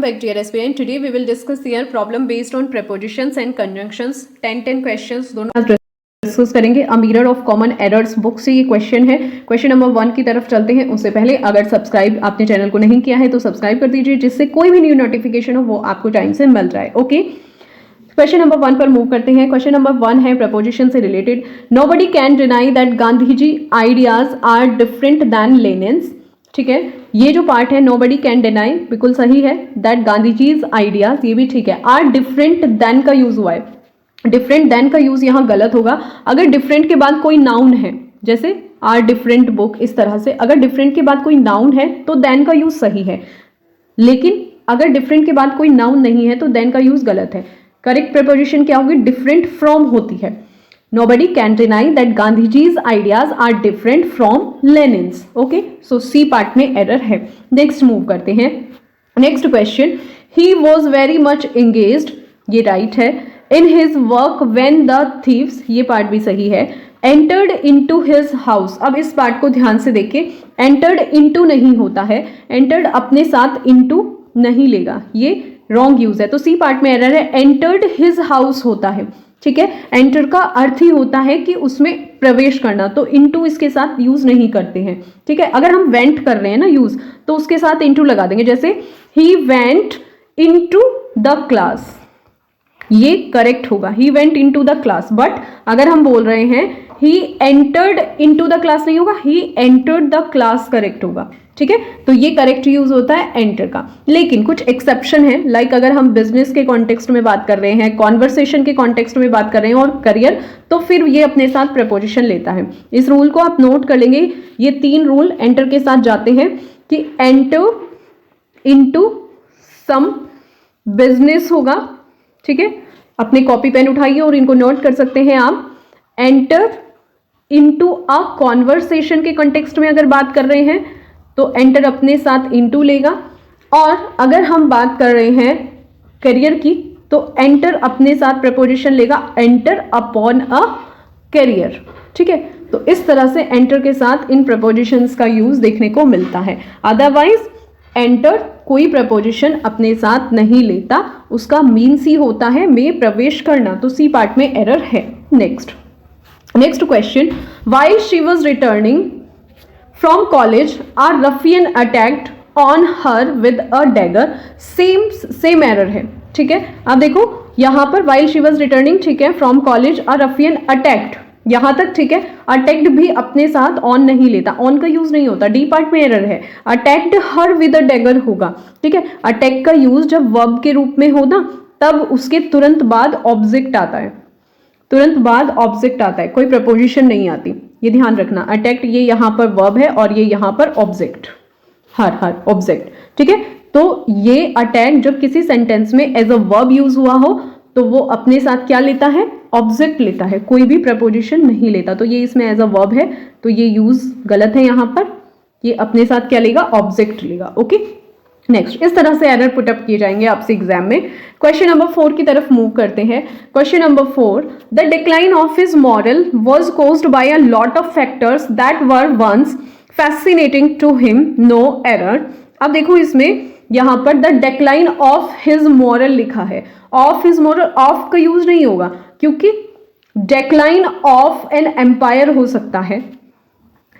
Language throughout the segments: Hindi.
back, dear aspirant. Today we will discuss here problem based on prepositions and conjunctions. 10 questions दोनों डिस्कस करेंगे. A mirror of common errors book से ये क्वेश्चन है. क्वेश्चन नंबर 1 की तरफ चलते हैं. उससे पहले अगर सब्सक्राइब आपने चैनल को नहीं किया है तो सब्सक्राइब कर दीजिए, जिससे कोई भी न्यू नोटिफिकेशन हो वो आपको टाइम से मिल जाए. ओके, क्वेश्चन नंबर 1 पर मूव करते हैं. क्वेश्चन नंबर 1 है प्रपोजिशन से related. Nobody can deny that Gandhi ji ideas are different than Lenin's. ठीक है, ये जो पार्ट है नोबडी कैन डिनाई बिल्कुल सही है. दैट गांधी जीज आइडियाज, ये भी ठीक है. आर डिफरेंट देन का यूज हुआ है. डिफरेंट देन का यूज यहाँ गलत होगा. अगर डिफरेंट के बाद कोई नाउन है, जैसे आर डिफरेंट बुक, इस तरह से अगर डिफरेंट के बाद कोई नाउन है तो देन का यूज सही है. लेकिन अगर डिफरेंट के बाद कोई नाउन नहीं है तो देन का यूज गलत है. करेक्ट प्रीपोजिशन क्या होगी? डिफरेंट फ्रॉम होती है. Nobody can deny that Gandhiji's ideas are different from Lenin's. Okay, so C part में error है. Next move करते हैं. Next question. He was very much engaged. ये right है. In his work when the thieves, ये part भी सही है. Entered into his house. अब इस part को ध्यान से देखिए. Entered into नहीं होता है. Entered अपने साथ into नहीं लेगा. ये wrong use है. तो C part में error है. Entered his house होता है. ठीक है, एंटर का अर्थ ही होता है कि उसमें प्रवेश करना, तो इनटू इसके साथ यूज नहीं करते हैं. ठीक है, अगर हम वेंट कर रहे हैं ना यूज, तो उसके साथ इनटू लगा देंगे. जैसे he went into the class, ये करेक्ट होगा. He went into the class. But अगर हम बोल रहे हैं he entered into the class, नहीं होगा. He entered the class correct होगा. ठीक है, तो ये करेक्ट यूज होता है एंटर का. लेकिन कुछ एक्सेप्शन है. लाइक अगर हम बिजनेस के कॉन्टेक्स्ट में बात कर रहे हैं, कॉन्वर्सेशन के कॉन्टेक्स्ट में बात कर रहे हैं और करियर, तो फिर ये अपने साथ प्रपोजिशन लेता है. इस रूल को आप नोट कर लेंगे. ये 3 रूल एंटर के साथ जाते हैं कि एंटर इनटू सम बिजनेस होगा. ठीक है, अपने कॉपी पेन उठाइए और इनको नोट कर सकते हैं आप. एंटर इनटू अ कॉन्वर्सेशन के कॉन्टेक्स्ट में अगर बात कर रहे हैं तो एंटर अपने साथ इनटू लेगा. और अगर हम बात कर रहे हैं करियर की तो एंटर अपने साथ प्रपोजिशन लेगा एंटर अपॉन अ करियर. ठीक है, तो इस तरह से एंटर के साथ इन प्रपोजिशंस का यूज देखने को मिलता है. अदरवाइज एंटर कोई प्रपोजिशन अपने साथ नहीं लेता. उसका मीन्स ही होता है में प्रवेश करना. तो सी पार्ट में एरर है. Next question. While she was returning from college, a ruffian attacked on her with a dagger. same error है. ठीक है, अब देखो यहाँ पर while she was returning, ठीक है, from college a ruffian attacked, यहाँ तक ठीक है. अटैक्ड भी अपने साथ ऑन नहीं लेता, ऑन का यूज नहीं होता. डी पार्ट में एरर है. Attacked her with a dagger होगा. ठीक है, अटैक का यूज जब वर्ब के रूप में हो ना, तब उसके तुरंत बाद ऑब्जेक्ट आता है. तुरंत बाद ऑब्जेक्ट आता है, कोई प्रपोजिशन नहीं आती. ये ध्यान रखना. अटैक्ट ये यहाँ पर वर्ब है और ये यहाँ पर ऑब्जेक्ट, हर ऑब्जेक्ट. ठीक है, तो ये अटैक जब किसी सेंटेंस में एज अ वर्ब यूज हुआ हो तो वो अपने साथ क्या लेता है? ऑब्जेक्ट लेता है, कोई भी प्रपोजिशन नहीं लेता. तो ये इसमें एज अ वर्ब है तो ये यूज गलत है. यहाँ पर ये अपने साथ क्या लेगा? ऑब्जेक्ट लेगा. Okay, next. इस तरह से एरर पुटअप किए जाएंगे आपसे एग्जाम में. क्वेश्चन नंबर 4 की तरफ मूव करते हैं. Question number 4. The decline of his moral was caused by a lot of factors that were once fascinating to him. No error. अब देखो इसमें यहाँ पर the decline of his moral लिखा है. ऑफ हिज मॉरल, ऑफ का यूज नहीं होगा क्योंकि डिक्लाइन ऑफ एन एम्पायर हो सकता है.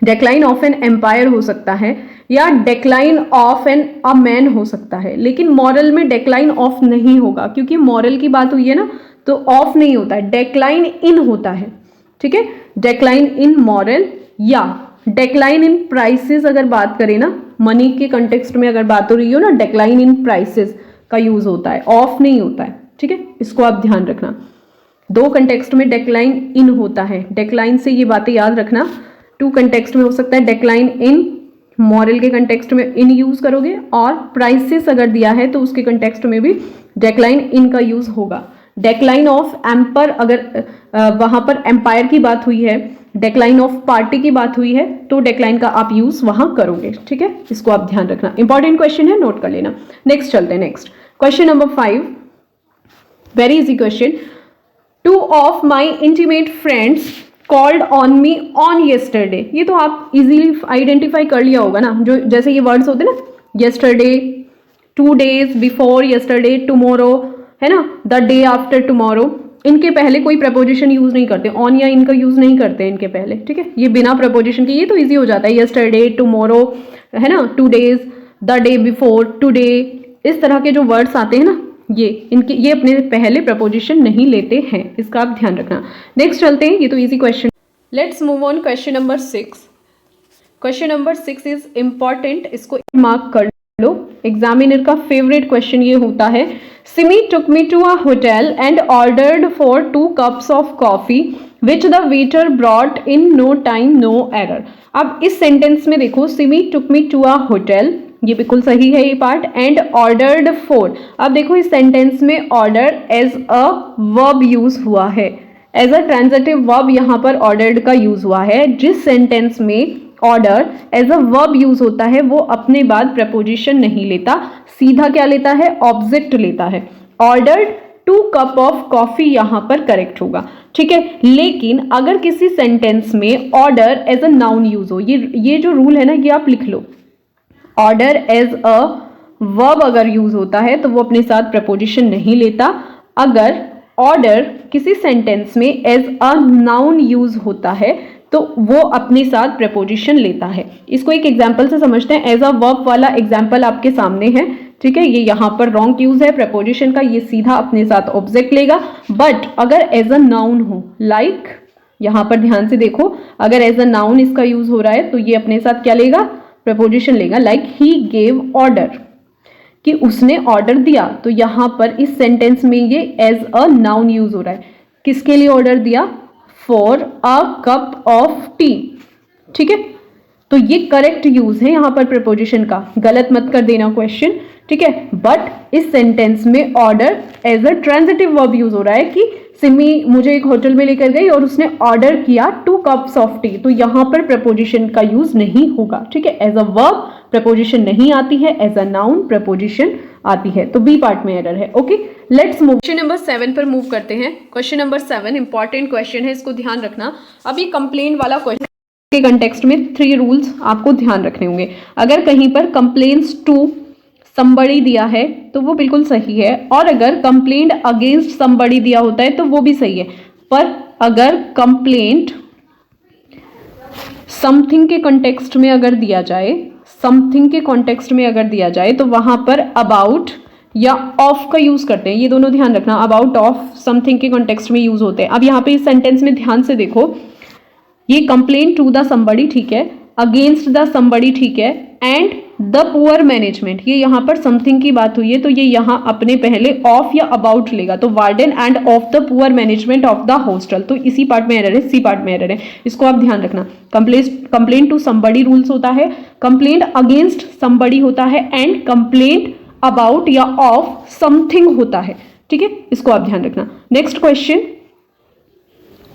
डेक्लाइन ऑफ एन एम्पायर हो सकता है या decline of an a man हो सकता है. लेकिन मॉरल में डेक्लाइन ऑफ नहीं होगा क्योंकि मॉरल की बात हुई है ना, तो ऑफ नहीं होता है, डेक्लाइन इन होता है. ठीक है, डेक्लाइन इन मॉरल या डेक्लाइन इन प्राइसेस. अगर बात करें ना, मनी के कंटेक्स्ट में अगर बात हो रही हो ना, डेक्लाइन इन प्राइसेस का यूज होता है, ऑफ नहीं होता है. ठीक है, इसको आप ध्यान रखना. 2 कंटेक्स्ट में डेक्लाइन इन होता है. डेक्लाइन से ये बातें याद रखना. 2 कंटेक्स्ट में हो सकता है डेक्लाइन इन, मॉरल के कंटेक्स्ट में इन यूज करोगे, और प्राइसेस अगर दिया है तो उसके कंटेक्स्ट में भी डेक्लाइन इन का यूज होगा. डेक्लाइन ऑफ एम्पर, अगर वहां पर एम्पायर की बात हुई है, डेक्लाइन ऑफ पार्टी की बात हुई है, तो डेक्लाइन का आप यूज वहां करोगे. ठीक है, इसको आप ध्यान रखना. इंपॉर्टेंट क्वेश्चन है, नोट कर लेना. नेक्स्ट चलते हैं. Next question number 5. Very easy question. 2 of my intimate friends called on me on yesterday. ये तो आप इजीली आइडेंटिफाई कर लिया होगा ना, जो जैसे ये वर्ड्स होते हैं ना, yesterday, 2 days, before, yesterday, tomorrow, है ना, द डे आफ्टर टुमारो, इनके पहले कोई प्रपोजिशन यूज नहीं करते, ऑन या इनका यूज नहीं करते इनके पहले, ठीक है। ये बिना प्रपोजिशन के, ये तो इजी हो जाता है, यस्टरडे, टुमारो, है ना, 2 days, the day before, today, इस तरह के जो वर्ड्स आते हैं ना, ये अपने पहले प्रपोजिशन नहीं लेते हैं, इसका आप ध्यान रखना। नेक्स्ट चलते हैं, ये तो easy question. Let's move on question number 6। Question number 6 is important, इसको मार्क कर लो, एग्जामिनर का फेवरेट क्वेश्चन ये होता है। Simi took me to a hotel and ordered for 2 cups of coffee which the waiter brought in no time no error. अब इस सेंटेंस में देखो, Simi took me to a hotel, ये बिल्कुल सही है ये पार्ट, एंड ऑर्डर्ड फॉर। अब देखो इस सेंटेंस में order as a verb use हुआ है, एज अ ट्रांजिटिव वर्ब यहाँ पर ऑर्डर्ड का यूज हुआ है। जिस सेंटेंस में order as a verb use होता है वो अपने बाद प्रपोजिशन नहीं लेता, सीधा क्या लेता है, ऑब्जेक्ट लेता है। ऑर्डर्ड 2 cup ऑफ कॉफी यहां पर करेक्ट होगा, ठीक है। लेकिन अगर किसी सेंटेंस में order as a noun use हो, ये जो रूल है ना, ये आप लिख लो, ऑर्डर एज अ वर्ब अगर यूज होता है तो वो अपने साथ प्रपोजिशन नहीं लेता। अगर ऑर्डर किसी सेंटेंस में एज अ नाउन यूज होता है तो वो अपने साथ प्रपोजिशन लेता है। इसको एक एग्जाम्पल से समझते हैं। एज अ वर्ब वाला एग्जाम्पल आपके सामने है, ठीक है। ये यहाँ पर रॉन्ग यूज है प्रपोजिशन का, ये सीधा अपने साथ ऑब्जेक्ट लेगा। बट अगर एज अ नाउन हो, लाइक यहाँ पर ध्यान से देखो, अगर एज अ नाउन इसका यूज हो रहा है तो ये अपने साथ क्या लेगा, प्रपोजिशन लेगा। लाइक ही गेव ऑर्डर, कि उसने ऑर्डर दिया, तो यहाँ पर इस सेंटेंस में ये एज अ नाउन यूज हो रहा है। किसके लिए ऑर्डर दिया, for a cup of T, ठीक है। तो ये करेक्ट यूज है यहाँ पर प्रपोजिशन का, गलत मत कर देना क्वेश्चन, ठीक है। बट इस सेंटेंस में order as a transitive verb use हो रहा है कि सिमी मुझे एक होटल में लेकर गई और उसने ऑर्डर किया 2 cups ऑफ टी, तो यहाँ पर प्रपोजिशन का यूज नहीं होगा, ठीक है। एज अ वर्ब प्रपोजिशन नहीं आती है, एज अ नाउन प्रपोजिशन आती है, तो बी पार्ट में एरर है। Okay, let's move question number 7 पर मूव करते हैं। क्वेश्चन नंबर 7 इंपॉर्टेंट क्वेश्चन है, इसको ध्यान रखना। अभी कंप्लेंट वाला क्वेश्चन के कंटेक्स्ट में 3 रूल्स आपको ध्यान रखने होंगे। अगर कहीं पर कंप्लेन्स टू समबड़ी दिया है तो वो बिल्कुल सही है, और अगर कंप्लेंट अगेंस्ट समबड़ी दिया होता है तो वो भी सही है। पर अगर कंप्लेंट समथिंग के कॉन्टेक्स्ट में अगर दिया जाए, समथिंग के कॉन्टेक्स्ट में अगर दिया जाए तो वहां पर अबाउट या ऑफ का यूज करते हैं, ये दोनों ध्यान रखना। अबाउट ऑफ समथिंग के कॉन्टेक्स्ट में यूज होते हैं। अब यहाँ पे इस सेंटेंस में ध्यान से देखो, ये कंप्लेन टू द समबड़ी ठीक है, अगेंस्ट द समबड़ी ठीक है, एंड द पुअर मैनेजमेंट, ये यहाँ पर समथिंग की बात हुई है तो ये यहाँ अपने पहले ऑफ या अबाउट लेगा, तो warden end of the poor management of the hostel, तो इसी पार्ट में एरर है, सी पार्ट में एरर है, इसको आप ध्यान रखना। कंप्लेंट टू समबड़ी रूल्स होता है, कंप्लेंट अगेंस्ट समबड़ी होता है, एंड कंप्लेंट अबाउट या ऑफ समथिंग होता है, ठीक है, इसको आप ध्यान रखना। नेक्स्ट क्वेश्चन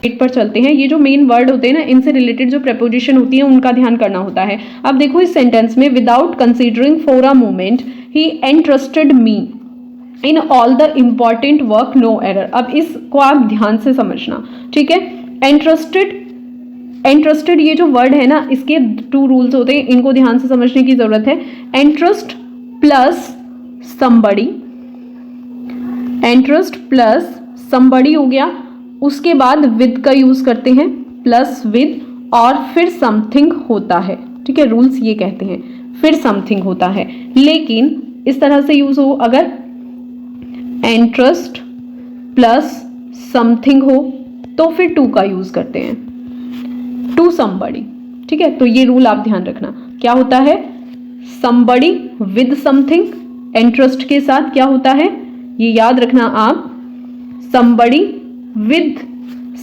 8 पर चलते हैं। ये जो मेन वर्ड होते हैं ना, इनसे रिलेटेड जो प्रपोजिशन होती है उनका ध्यान करना होता है। अब देखो इस सेंटेंस में, without considering for a moment he entrusted me in all the important work no error. अब इसको आप ध्यान से समझना, ठीक है। एंट्रस्टेड ये जो वर्ड है ना, इसके 2 रूल्स होते हैं, इनको ध्यान से समझने की जरूरत है। एंट्रस्ट प्लस समबड़ी, एंट्रस्ट प्लस समबड़ी हो गया, उसके बाद विद का यूज करते हैं, प्लस विद, और फिर समथिंग होता है, ठीक है। रूल्स ये कहते हैं फिर समथिंग होता है, लेकिन इस तरह से यूज हो, अगर एंट्रस्ट प्लस समथिंग हो तो फिर टू का यूज करते हैं, टू समबड़ी, ठीक है। तो ये रूल आप ध्यान रखना, क्या होता है, समबड़ी विद समथिंग, एंट्रस्ट के साथ क्या होता है, ये याद रखना आप, समबड़ी विद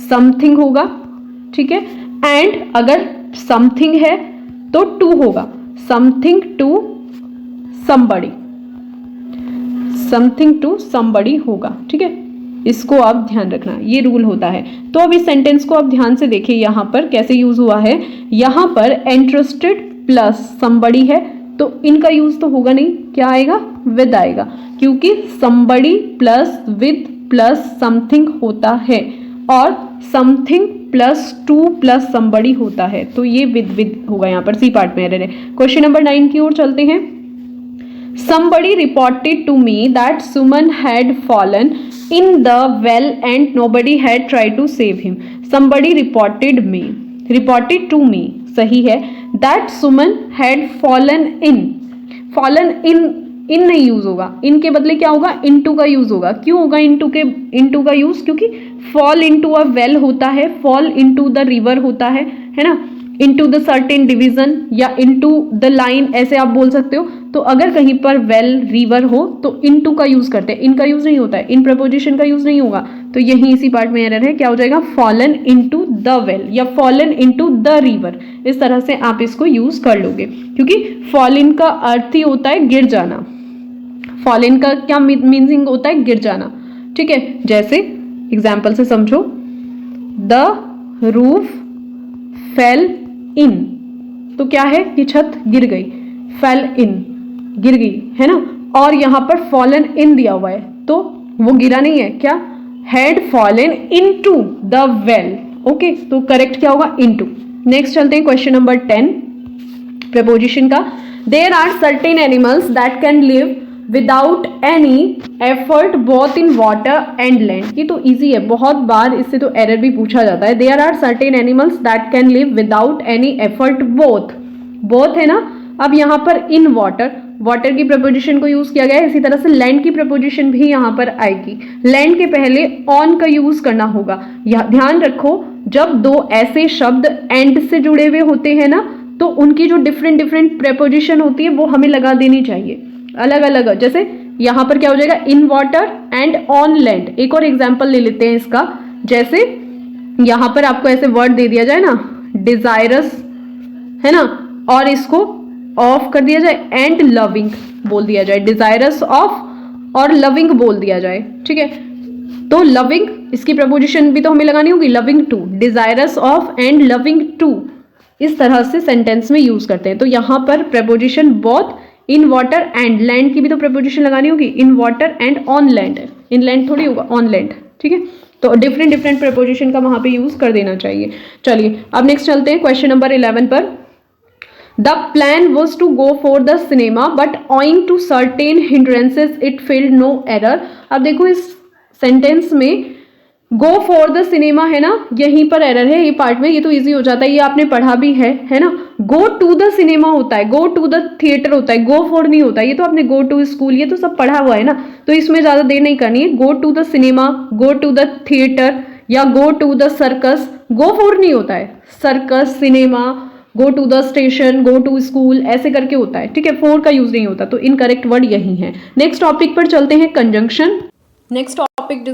समथिंग होगा, ठीक है। एंड अगर समथिंग है तो टू होगा, something to somebody, something to somebody होगा, ठीक है, इसको आप ध्यान रखना, ये रूल होता है। तो अब इस सेंटेंस को आप ध्यान से देखिए, यहां पर कैसे यूज हुआ है। यहां पर इंटरेस्टेड प्लस समबड़ी है तो इनका यूज तो होगा नहीं, क्या आएगा, विद आएगा, क्योंकि समबड़ी प्लस विद प्लस समथिंग होता है, और समथिंग प्लस टू प्लस समबड़ी होता है, तो ये विद होगा, यहाँ पर सी पार्ट में एरर है। क्वेश्चन नंबर 9 की ओर चलते हैं। somebody reported to me that Suman had fallen in the well and nobody had tried to save him. Somebody reported to me सही है, that Suman had fallen in नहीं यूज होगा, इन के बदले क्या होगा, into का यूज होगा। क्यों होगा into का यूज, क्योंकि fall into a well होता है, fall into the river होता है ना, into the certain division या into the line, ऐसे आप बोल सकते हो। तो अगर कहीं पर well river हो तो into का यूज करते हैं, इनका यूज नहीं होता है, इन preposition का यूज नहीं होगा। तो यही इसी पार्ट में एरर है, क्या हो जाएगा, fallen into the well या fallen into the river। इस तरह से आप इसको यूज कर लोगे, क्योंकि fall in का अर्थ ही होता है गिर जाना। fall in का क्या मीनिंग होता है, गिर जाना। ठीक है, जैसे एग्जाम्पल से समझो, द रूफ फेल इन, तो क्या है कि छत गिर गई, फेल इन गिर गई है ना, और यहां पर फॉलन इन दिया हुआ है तो वो गिरा नहीं है, क्या, had fallen into the well. Okay, तो करेक्ट क्या होगा, इनटू। नेक्स्ट चलते हैं क्वेश्चन नंबर 10 प्रपोजिशन का। There are certain animals that can live without any effort both in water and land. ये तो इजी है, बहुत बार इससे तो एरर भी पूछा जाता है। There are certain animals that can live without any effort both है ना। अब यहाँ पर इन वाटर की प्रपोजिशन को यूज किया गया है, इसी तरह से लैंड की प्रपोजिशन भी यहाँ पर आएगी। लैंड के पहले ऑन का यूज करना होगा। ध्यान रखो, जब दो ऐसे शब्द एंड से जुड़े हुए होते हैं ना, तो उनकी जो डिफरेंट प्रपोजिशन होती है वो हमें लगा देनी चाहिए अलग अलग। जैसे यहां पर क्या हो जाएगा, इन वाटर एंड ऑन लैंड। एक और एग्जांपल ले लेते हैं इसका, जैसे यहां पर आपको ऐसे वर्ड दे दिया जाए ना, डिजायरस है ना, और इसको ऑफ कर दिया जाए एंड लविंग बोल दिया जाए, डिजायरस ऑफ और लविंग बोल दिया जाए। ठीक है, तो लविंग इसकी प्रपोजिशन भी तो हमें लगानी होगी, loving to, desirous of and loving to, इस तरह से सेंटेंस में यूज करते हैं। तो यहां पर preposition both, in water and land की भी तो प्रपोजिशन लगानी होगी, इन water and on land, in land थोड़ी होगा, ऑन लैंड। ठीक है, तो डिफरेंट प्रपोजिशन का वहां पे यूज कर देना चाहिए। चलिए अब नेक्स्ट चलते हैं क्वेश्चन नंबर 11 पर। The plan was to go for the cinema but owing to certain hindrances it failed no error. अब देखो इस सेंटेंस में गो फॉर द सिनेमा है ना, यहीं पर एरर है ये पार्ट में, ये तो इजी हो जाता है, ये आपने पढ़ा भी है ना। गो टू द सिनेमा होता है, गो टू द थिएटर होता है, गो फॉर नहीं होता। ये तो आपने गो टू स्कूल, ये तो सब पढ़ा हुआ है ना, तो इसमें ज्यादा देर नहीं करनी है। Go to the cinema, go to the theatre या go to the circus, go for नहीं होता है, circus, cinema, go to the station, go to school, ऐसे करके होता है। ठीक है, फॉर का यूज नहीं होता, तो इनकरेक्ट वर्ड यही है। नेक्स्ट टॉपिक पर चलते हैं, कंजंक्शन। नेक्स्ट टॉपिक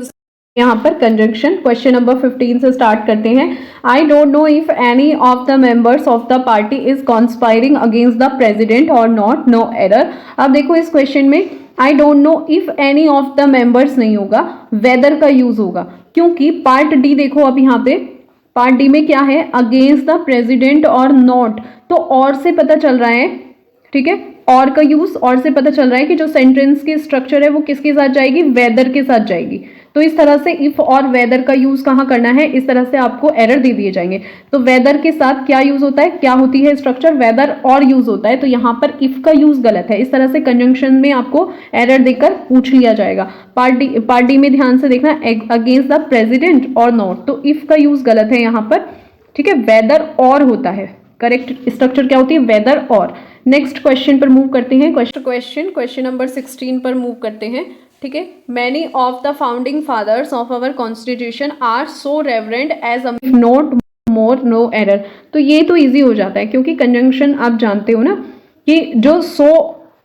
यहाँ पर कंजंक्शन, क्वेश्चन नंबर 15 से स्टार्ट करते हैं। I don't know if any of the members of the party is conspiring against the president और नॉट, नो एरर। अब देखो इस क्वेश्चन में I don't know if any of the members नहीं होगा, वेदर का यूज होगा, क्योंकि पार्ट डी देखो, अब यहाँ पे पार्ट डी में क्या है, अगेंस्ट द प्रेसिडेंट और नॉट, तो और से पता चल रहा है। ठीक है, और का यूज, और से पता चल रहा है कि जो सेंटेंस की स्ट्रक्चर है वो किसके साथ जाएगी, वेदर के साथ जाएगी। तो इस तरह से इफ और वेदर का यूज कहाँ करना है, इस तरह से आपको एरर दे दिए जाएंगे। तो वेदर के साथ क्या यूज होता है, क्या होती है स्ट्रक्चर, वेदर और यूज होता है, तो यहाँ पर इफ का यूज गलत है। इस तरह से कंजंक्शन में आपको एरर देकर पूछ लिया जाएगा। पार्ट डी में ध्यान से देखना, अगेंस्ट द प्रेसिडेंट और नॉट, तो इफ का यूज गलत है यहाँ पर। ठीक है, वेदर और होता है, करेक्ट स्ट्रक्चर क्या होती है, वेदर और। नेक्स्ट क्वेश्चन पर मूव करते हैं, क्वेश्चन नंबर 16 पर मूव करते हैं। ठीक है, many of the founding fathers of our constitution are so reverend as not more no error. तो ये तो इजी हो जाता है, क्योंकि कंजंक्शन आप जानते हो ना कि जो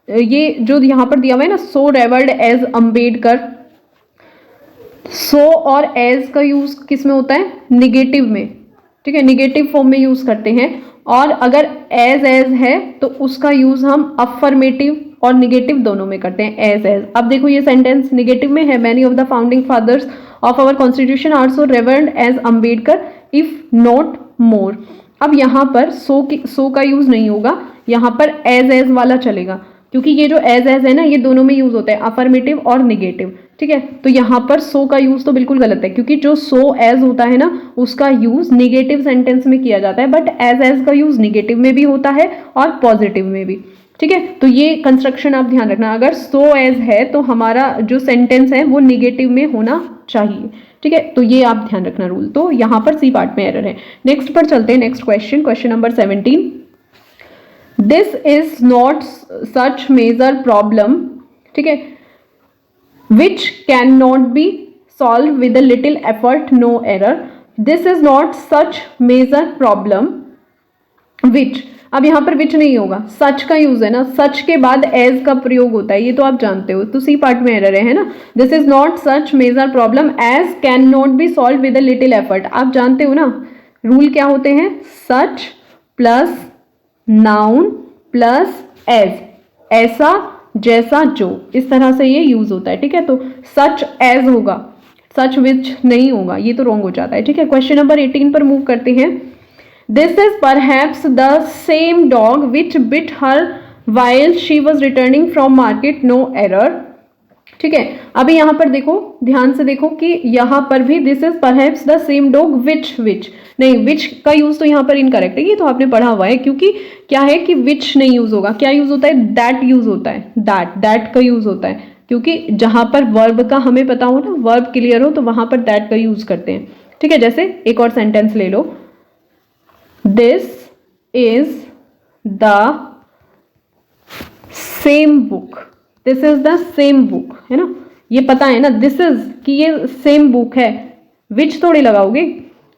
ये जो यहाँ पर दिया हुआ है ना, सो रेवर्ड एज अम्बेडकर, सो और एज का यूज किस में होता है, निगेटिव में। ठीक है, निगेटिव फॉर्म में यूज करते हैं, और अगर एज है तो उसका यूज हम अफर्मेटिव और निगेटिव दोनों में करते हैं, एज। अब देखो ये सेंटेंस निगेटिव में है, many of the founding fathers of our constitution are so reverend as Ambedkar if not more. अब यहाँ पर सो का यूज नहीं होगा, यहाँ पर एज वाला चलेगा, क्योंकि ये जो एज है ना, ये दोनों में यूज होता है, अफर्मेटिव और निगेटिव। ठीक है, तो यहाँ पर सो का यूज तो बिल्कुल गलत है, क्योंकि जो सो एज होता है ना, उसका यूज निगेटिव सेंटेंस में किया जाता है, बट एज का यूज निगेटिव में भी होता है और पॉजिटिव में भी। ठीक है, तो ये कंस्ट्रक्शन आप ध्यान रखना, अगर सो एज है तो हमारा जो सेंटेंस है वो निगेटिव में होना चाहिए। ठीक है, तो ये आप ध्यान रखना रूल। तो यहाँ पर सी पार्ट में एरर है। नेक्स्ट पर चलते हैं, next question, question number 17। This is not such major problem, ठीक है, which can not be solve with a little effort, no error. This is not such major problem which, अब यहाँ पर विच नहीं होगा, सच का यूज है ना, सच के बाद एज का प्रयोग होता है, ये तो आप जानते हो, तो सी पार्ट में एरर है ना। This is not such major problem as can not be solve with a little effort, आप जानते हो ना रूल क्या होते हैं, such plus noun plus as, ऐसा जैसा जो, इस तरह से ये यूज होता है। ठीक है, तो सच एज होगा, सच विच नहीं होगा, ये तो रॉन्ग हो जाता है। ठीक है, क्वेश्चन नंबर 18 पर मूव करते हैं। This is perhaps the same dog which bit her while she was returning from market, no error। ठीक है, अभी यहाँ पर देखो, ध्यान से देखो कि यहाँ पर भी this is perhaps the same dog which नहीं, which का यूज तो यहाँ पर इनकरेक्ट है, ये तो आपने पढ़ा हुआ है, क्योंकि क्या है कि which नहीं यूज होगा, क्या यूज होता है, that यूज होता है, that का यूज होता है, क्योंकि जहां पर वर्ब का हमें पता हो ना, वर्ब क्लियर हो, तो वहां पर that का यूज करते हैं। ठीक है, जैसे एक और सेंटेंस ले लो, this is the same book, this is the same book, है ना, ये पता है ना, दिस इज कि ये सेम बुक है, विच थोड़ी लगाओगे,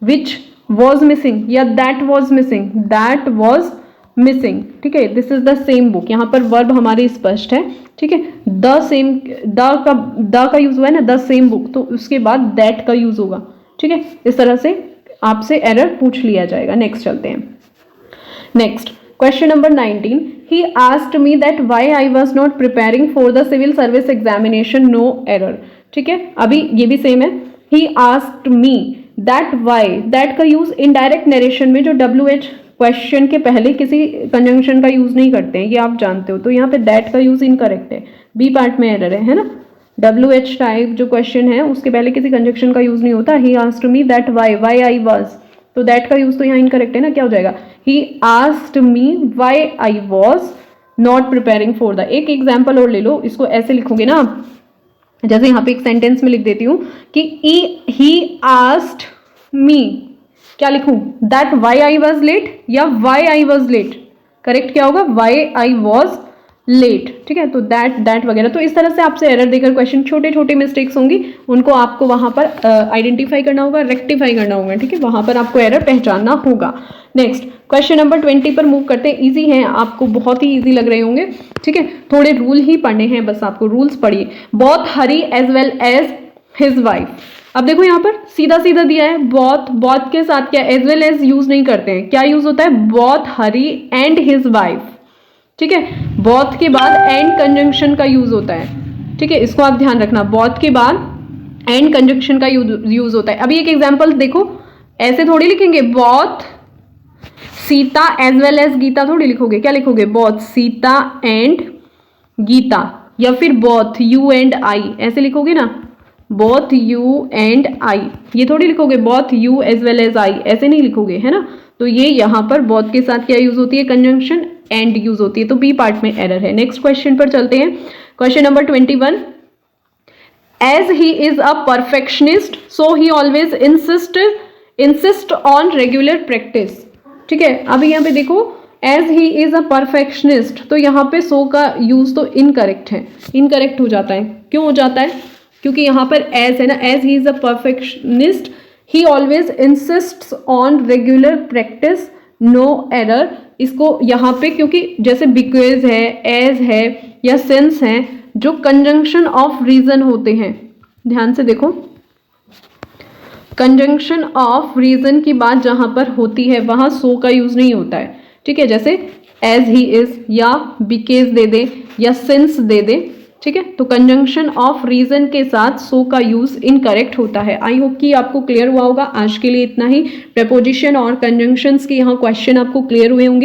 विच वॉज मिसिंग या that was missing, that was missing. ठीक है, this is the same book, यहाँ पर वर्ब हमारी स्पष्ट है। ठीक है, द सेम, द का यूज हुआ है ना, द सेम बुक, तो उसके बाद दैट का यूज होगा। ठीक है, इस तरह से आपसे एरर पूछ लिया जाएगा। नेक्स्ट चलते हैं, next question number 19। He asked me that why I was not preparing for the civil service examination, no error. ठीक है, अभी ये भी सेम है, he asked me that why, that का यूज इनडायरेक्ट नरेशन में जो WH क्वेश्चन के पहले किसी कंजंक्शन का यूज नहीं करते हैं, ये आप जानते हो, तो यहाँ पे दैट का यूज इनकरेक्ट है, बी पार्ट में एरर है ना। WH टाइप जो क्वेश्चन है उसके पहले किसी कंजंक्शन का यूज नहीं होता। ही asked me that why I was, तो दैट का यूज तो यहाँ इनकरेक्ट है ना, क्या हो जाएगा, ही asked me why I was not preparing for the. एक एग्जाम्पल और ले लो, इसको ऐसे लिखोगे ना, जैसे यहाँ पे एक सेंटेंस में लिख देती हूँ कि ही आस्क्ड मी, क्या लिखूं, that why I was late या why I was late, correct क्या होगा, व्हाई आई वाज लेट। ठीक है, तो दैट वगैरह, तो इस तरह से आपसे एरर देकर क्वेश्चन, छोटे छोटे मिस्टेक्स होंगी, उनको आपको वहां पर आइडेंटिफाई करना होगा, रेक्टिफाई करना होगा। ठीक है, वहां पर आपको एरर पहचानना होगा। नेक्स्ट क्वेश्चन नंबर 20 पर मूव करते हैं। इजी है, आपको बहुत ही इजी लग रहे होंगे। ठीक है, थोड़े रूल ही पढ़ने हैं बस, आपको रूल्स पढ़िए। Both Hari as well as his wife, अब देखो यहाँ पर सीधा सीधा दिया है, बोथ के साथ क्या एज वेल एज यूज नहीं करते हैं, क्या यूज होता है, both Hari and his wife. ठीक है, बोथ के बाद एंड कंजंक्शन का यूज होता है। ठीक है, इसको आप ध्यान रखना, बोथ के बाद एंड कंजंक्शन का यूज होता है। अभी एक एग्जांपल देखो, ऐसे थोड़ी लिखेंगे both Sita as well as Gita, थोड़ी लिखोगे, क्या लिखोगे, बोथ सीता एंड गीता, या फिर बोथ यू एंड आई, ऐसे लिखोगे ना, बोथ यू एंड आई, ये थोड़ी लिखोगे both you as well as I, ऐसे नहीं लिखोगे, है ना। तो ये यहाँ पर बोथ के साथ क्या यूज होती है, कंजंक्शन एंड यूज होती है, तो बी पार्ट में एरर है। नेक्स्ट क्वेश्चन पर चलते हैं, question number 21। As he is a perfectionist so he always insist on regular practice. ठीक है, अभी यहाँ पे देखो, as he is a perfectionist, तो यहाँ पे सो का यूज तो इनकरेक्ट है, इनकरेक्ट हो जाता है। क्यों हो जाता है, क्योंकि यहाँ पर एज है ना, as he is a perfectionist he always insists on regular practice, no error. इसको यहाँ पे, क्योंकि जैसे बिकॉज है, एज है या सिंस है, जो कंजंक्शन ऑफ रीजन होते हैं, ध्यान से देखो, कंजंक्शन ऑफ रीजन की बात जहां पर होती है वहां सो का यूज नहीं होता है। ठीक है, जैसे एज ही इज या बिकॉज दे दे या सिंस दे दे। ठीक है, तो कंजंक्शन ऑफ रीजन के साथ सो का यूज इनकरेक्ट होता है। आई होप कि आपको क्लियर हुआ होगा। आज के लिए इतना ही। प्रेपोजिशन और कंजंक्शंस के यहाँ क्वेश्चन आपको क्लियर हुए होंगे।